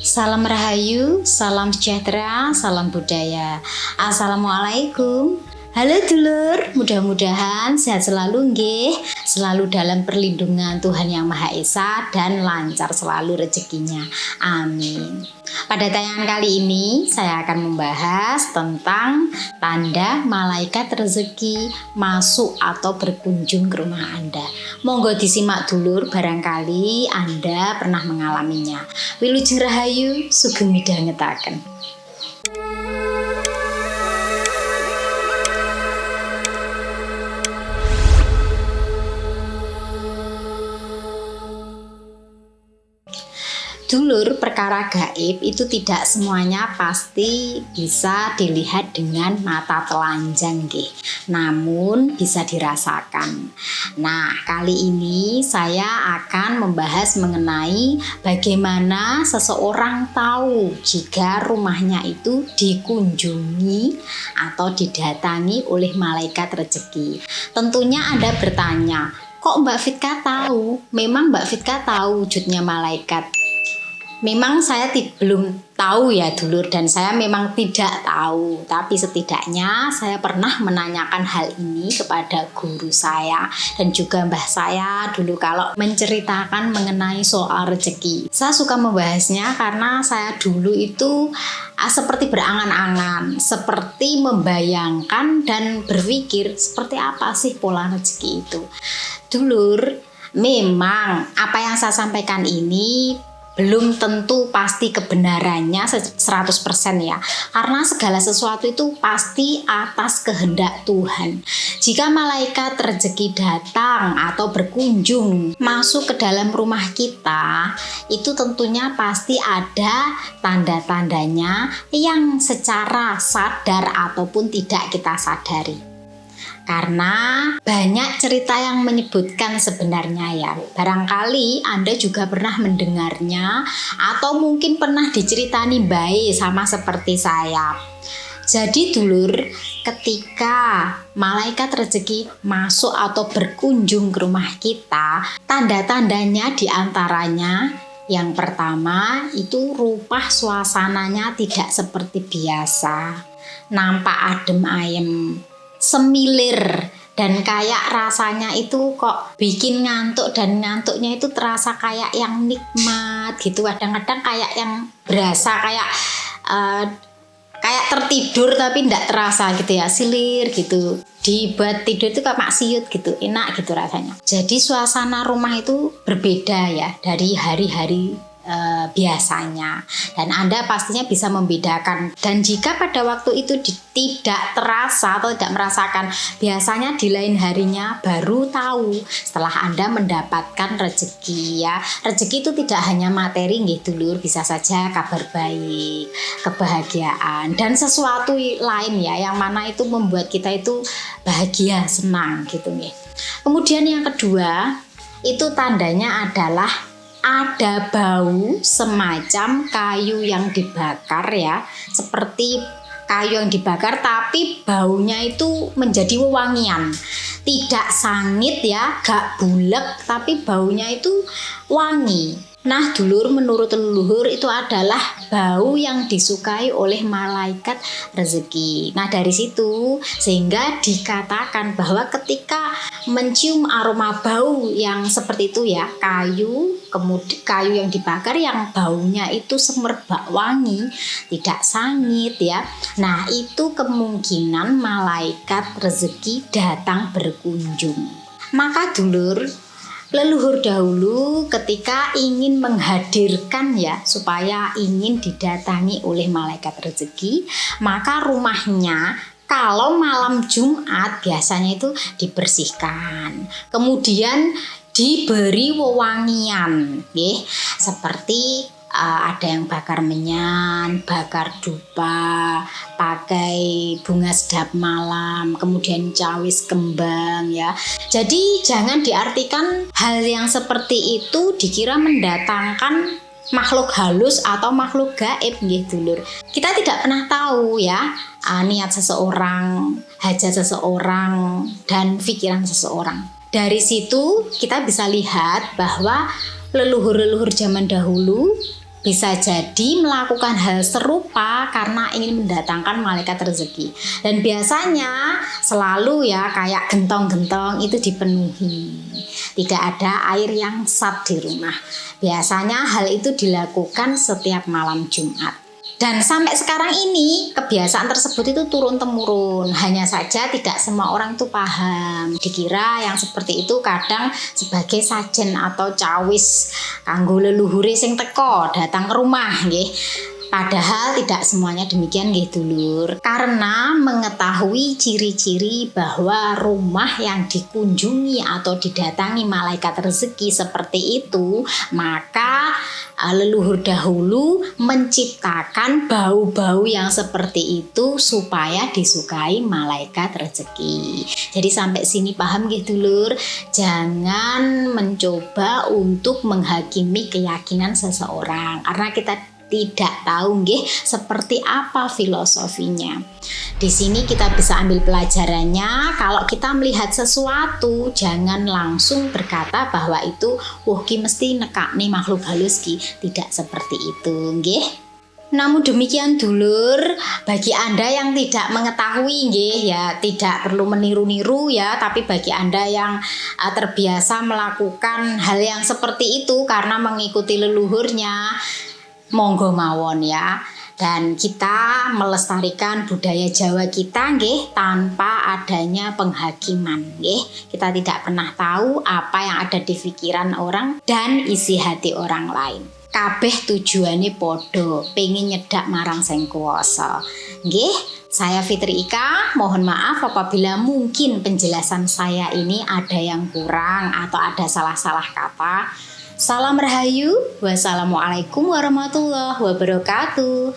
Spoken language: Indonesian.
Salam Rahayu, salam sejahtera, salam budaya. Assalamualaikum. Halo dulur, mudah-mudahan sehat selalu nggih, selalu dalam perlindungan Tuhan Yang Maha Esa dan lancar selalu rezekinya. Amin. Pada tayangan kali ini saya akan membahas tentang tanda malaikat rezeki masuk atau berkunjung ke rumah Anda. Monggo disimak dulur, barangkali Anda pernah mengalaminya. Wilujeng Rahayu, sugeng midhangetaken. Dulur, perkara gaib itu tidak semuanya pasti bisa dilihat dengan mata telanjang nggih. Namun bisa dirasakan. Nah, kali ini saya akan membahas mengenai bagaimana seseorang tahu jika rumahnya itu dikunjungi atau didatangi oleh malaikat rezeki. Tentunya Anda bertanya, kok Mbak Fitka tahu? Memang Mbak Fitka tahu wujudnya malaikat? Memang saya belum tahu ya dulur, dan saya memang tidak tahu, tapi setidaknya saya pernah menanyakan hal ini kepada guru saya dan juga mbah saya dulu kalau menceritakan mengenai soal rezeki. Saya suka membahasnya karena saya dulu itu seperti berangan-angan, seperti membayangkan dan berpikir seperti apa sih pola rezeki itu. Dulur, memang apa yang saya sampaikan ini belum tentu pasti kebenarannya 100% ya. Karena segala sesuatu itu pasti atas kehendak Tuhan. Jika malaikat rezeki datang atau berkunjung masuk ke dalam rumah kita, itu tentunya pasti ada tanda-tandanya yang secara sadar ataupun tidak kita sadari. Karena banyak cerita yang menyebutkan sebenarnya ya. Barangkali Anda juga pernah mendengarnya atau mungkin pernah diceritani baik sama seperti saya. Jadi dulur, ketika malaikat rezeki masuk atau berkunjung ke rumah kita, tanda-tandanya diantaranya yang pertama itu rupa suasananya tidak seperti biasa. Nampak adem ayem, semilir, dan kayak rasanya itu kok bikin ngantuk, dan ngantuknya itu terasa kayak yang nikmat gitu. Kadang-kadang kayak yang berasa kayak tertidur tapi tidak terasa gitu ya, silir gitu. Dibuat tidur itu kayak maksiut gitu, enak gitu rasanya. Jadi suasana rumah itu berbeda ya dari hari-hari biasanya, dan Anda pastinya bisa membedakan. Dan jika pada waktu itu tidak terasa atau tidak merasakan, biasanya di lain harinya baru tahu setelah Anda mendapatkan rezeki ya. Rezeki itu tidak hanya materi nggih dulur, bisa saja kabar baik, kebahagiaan, dan sesuatu lain ya, yang mana itu membuat kita itu bahagia, senang gitu nih. Kemudian yang kedua, itu tandanya adalah ada bau semacam kayu yang dibakar ya, seperti kayu yang dibakar tapi baunya itu menjadi wewangian, tidak sangit ya, gak bulek, tapi baunya itu wangi. Nah dulur, menurut leluhur itu adalah bau yang disukai oleh malaikat rezeki. Nah dari situ sehingga dikatakan bahwa ketika mencium aroma bau yang seperti itu ya, kemudian kayu yang dibakar yang baunya itu semerbak wangi, tidak sangit ya. Nah itu kemungkinan malaikat rezeki datang berkunjung. Maka dulur, leluhur dahulu ketika ingin menghadirkan ya, supaya ingin didatangi oleh malaikat rezeki, maka rumahnya kalau malam Jumat biasanya itu dibersihkan, kemudian diberi wewangian, seperti ada yang bakar menyan, bakar dupa, pakai bunga sedap malam, kemudian cawis kembang ya. Jadi jangan diartikan hal yang seperti itu dikira mendatangkan makhluk halus atau makhluk gaib nggih dulur. Kita tidak pernah tahu ya niat seseorang, hajat seseorang, dan pikiran seseorang. Dari situ kita bisa lihat bahwa leluhur-leluhur zaman dahulu bisa jadi melakukan hal serupa karena ingin mendatangkan malaikat rezeki. Dan biasanya selalu ya kayak gentong-gentong itu dipenuhi. Tidak ada air yang sat di rumah. Biasanya hal itu dilakukan setiap malam Jumat. Dan sampai sekarang ini kebiasaan tersebut itu turun-temurun. Hanya saja tidak semua orang itu paham. Dikira yang seperti itu kadang sebagai sajen atau cawis kanggo leluhure sing teko datang ke rumah nggih. Padahal tidak semuanya demikian nggih dulur. Karena mengetahui ciri-ciri bahwa rumah yang dikunjungi atau didatangi malaikat rezeki seperti itu, maka leluhur dahulu menciptakan bau-bau yang seperti itu supaya disukai malaikat rezeki. Jadi sampai sini paham nggih dulur? Jangan mencoba untuk menghakimi keyakinan seseorang karena kita tidak tahu nggih seperti apa filosofinya. Di sini kita bisa ambil pelajarannya, kalau kita melihat sesuatu jangan langsung berkata bahwa itu ki mesti nekakne makhluk halus ki. Tidak seperti itu nggih. Namun demikian dulur, bagi Anda yang tidak mengetahui nggih ya, tidak perlu meniru-niru ya, tapi bagi Anda yang terbiasa melakukan hal yang seperti itu karena mengikuti leluhurnya, monggo mawon ya. Dan kita melestarikan budaya Jawa kita nggih tanpa adanya penghakiman nggih. Kita tidak pernah tahu apa yang ada di pikiran orang dan isi hati orang lain. Kabeh tujuane podo, pengen nyedak marang sing kuwasa. Nggih, saya Fitri Ika, mohon maaf apabila mungkin penjelasan saya ini ada yang kurang atau ada salah-salah kata. Salam Rahayu, wassalamualaikum warahmatullahi wabarakatuh.